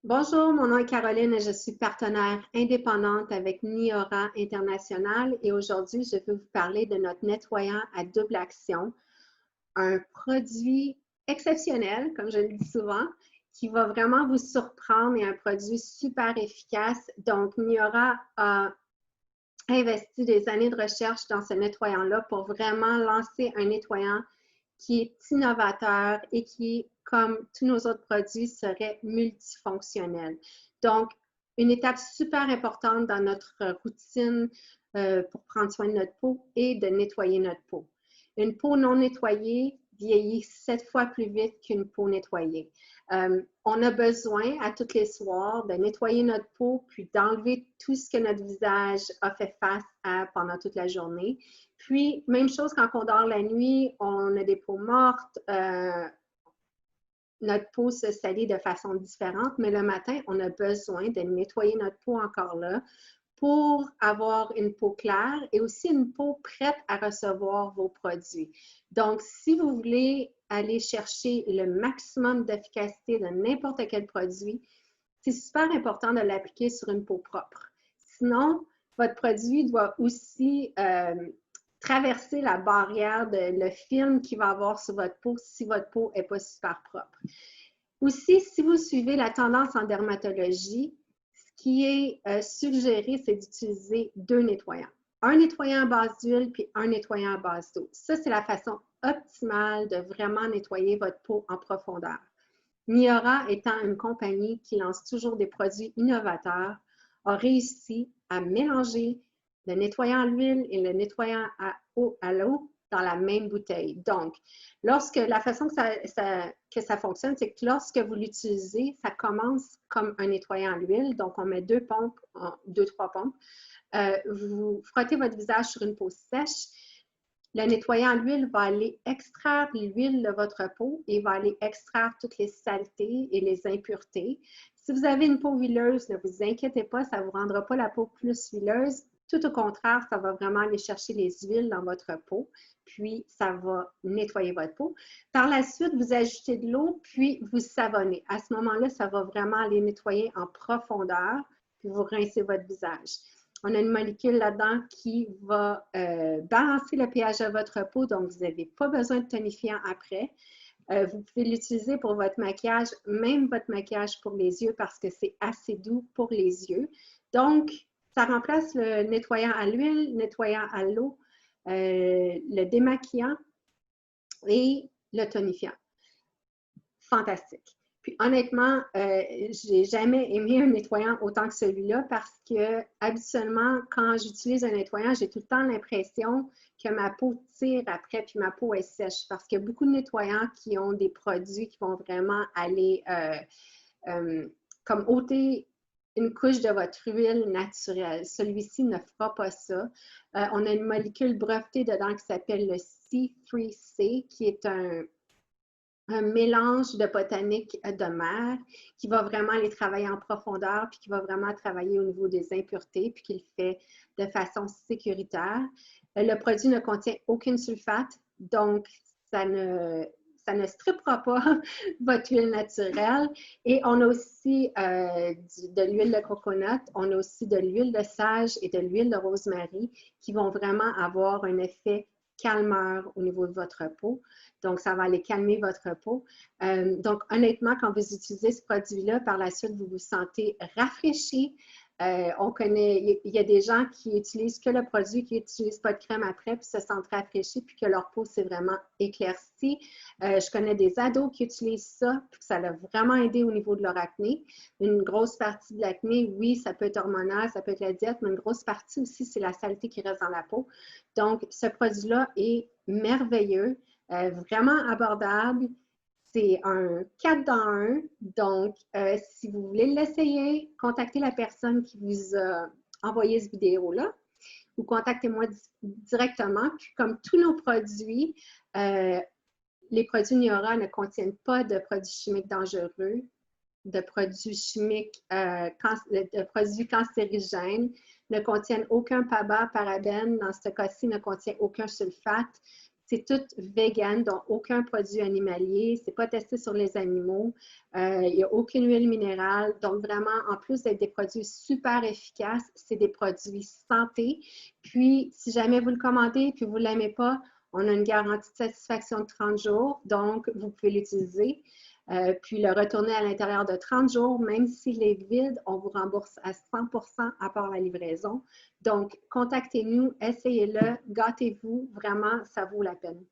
Bonjour, mon nom est Caroline et je suis partenaire indépendante avec Niora International et aujourd'hui, je vais vous parler de notre nettoyant à double action, un produit exceptionnel, comme je le dis souvent, qui va vraiment vous surprendre et un produit super efficace. Donc, Niora a investi des années de recherche dans ce nettoyant-là pour vraiment lancer un nettoyant qui est innovateur et qui, comme tous nos autres produits, serait multifonctionnel. Donc, une étape super importante dans notre routine pour prendre soin de notre peau et de nettoyer notre peau. Une peau non nettoyée vieillit 7 fois plus vite qu'une peau nettoyée. On a besoin à tous les soirs de nettoyer notre peau puis d'enlever tout ce que notre visage a fait face à pendant toute la journée. Puis, même chose quand on dort la nuit, on a des peaux mortes, notre peau se salit de façon différente, mais le matin, on a besoin de nettoyer notre peau encore là pour avoir une peau claire et aussi une peau prête à recevoir vos produits. Donc, si vous voulez aller chercher le maximum d'efficacité de n'importe quel produit, c'est super important de l'appliquer sur une peau propre. Sinon, votre produit doit aussi traverser la barrière de le film qu'il va avoir sur votre peau si votre peau n'est pas super propre. Aussi, si vous suivez la tendance en dermatologie, ce qui est suggéré, c'est d'utiliser deux nettoyants. Un nettoyant à base d'huile puis un nettoyant à base d'eau. Ça, c'est la façon optimale de vraiment nettoyer votre peau en profondeur. Niora étant une compagnie qui lance toujours des produits innovateurs, a réussi à mélanger le nettoyant à l'huile et le nettoyant à l'eau dans la même bouteille. Donc, la façon que ça fonctionne, c'est que lorsque vous l'utilisez, ça commence comme un nettoyant à l'huile. Donc, on met deux pompes, trois pompes. Vous frottez votre visage sur une peau sèche. Le nettoyant à l'huile va aller extraire l'huile de votre peau et va aller extraire toutes les saletés et les impuretés. Si vous avez une peau huileuse, ne vous inquiétez pas, ça ne vous rendra pas la peau plus huileuse. Tout au contraire, ça va vraiment aller chercher les huiles dans votre peau, puis ça va nettoyer votre peau. Par la suite, vous ajoutez de l'eau, puis vous savonnez. À ce moment-là, ça va vraiment aller nettoyer en profondeur, puis vous rincez votre visage. On a une molécule là-dedans qui va balancer le pH de votre peau, donc vous n'avez pas besoin de tonifiant après. Vous pouvez l'utiliser pour votre maquillage, même votre maquillage pour les yeux parce que c'est assez doux pour les yeux. Donc, ça remplace le nettoyant à l'huile, le nettoyant à l'eau, le démaquillant et le tonifiant. Fantastique. Puis honnêtement, j'ai jamais aimé un nettoyant autant que celui-là parce que habituellement, quand j'utilise un nettoyant, j'ai tout le temps l'impression que ma peau tire après puis ma peau est sèche parce qu'il y a beaucoup de nettoyants qui ont des produits qui vont vraiment aller comme ôter une couche de votre huile naturelle. Celui-ci ne fera pas ça. On a une molécule brevetée dedans qui s'appelle le C3C, qui est un mélange de botanique de mer qui va vraiment aller travailler en profondeur puis qui va vraiment travailler au niveau des impuretés puis qui le fait de façon sécuritaire. Le produit ne contient aucune sulfate, donc ça ne strippera pas votre huile naturelle. Et on a aussi de l'huile de coconut, on a aussi de l'huile de sage et de l'huile de rosemary qui vont vraiment avoir un effet calmeur au niveau de votre peau. Donc, ça va aller calmer votre peau. Donc, honnêtement, quand vous utilisez ce produit-là, par la suite, vous vous sentez rafraîchi. On connaît, il y a des gens qui utilisent que le produit, qui n'utilisent pas de crème après, puis se sentent rafraîchis, puis que leur peau s'est vraiment éclaircie. Je connais des ados qui utilisent ça, puis que ça l'a vraiment aidé au niveau de leur acné. Une grosse partie de l'acné, oui, ça peut être hormonal, ça peut être la diète, mais une grosse partie aussi, c'est la saleté qui reste dans la peau. Donc, ce produit-là est merveilleux, vraiment abordable. C'est un 4 dans 1. Donc, si vous voulez l'essayer, contactez la personne qui vous a envoyé cette vidéo-là ou contactez-moi directement. Puis, comme tous nos produits, les produits Niora ne contiennent pas de produits chimiques dangereux, de produits chimiques, de produits cancérigènes, ne contiennent aucun PABA, parabène. Dans ce cas-ci, ne contient aucun sulfate. C'est tout vegan, donc aucun produit animalier. C'est pas testé sur les animaux. Il n'y a aucune huile minérale. Donc, vraiment, en plus d'être des produits super efficaces, c'est des produits santé. Puis, si jamais vous le commandez et vous ne l'aimez pas, on a une garantie de satisfaction de 30 jours. Donc, vous pouvez l'utiliser. Puis le retourner à l'intérieur de 30 jours, même s'il est vide, on vous rembourse à 100% à part la livraison. Donc, contactez-nous, essayez-le, gâtez-vous, vraiment, ça vaut la peine.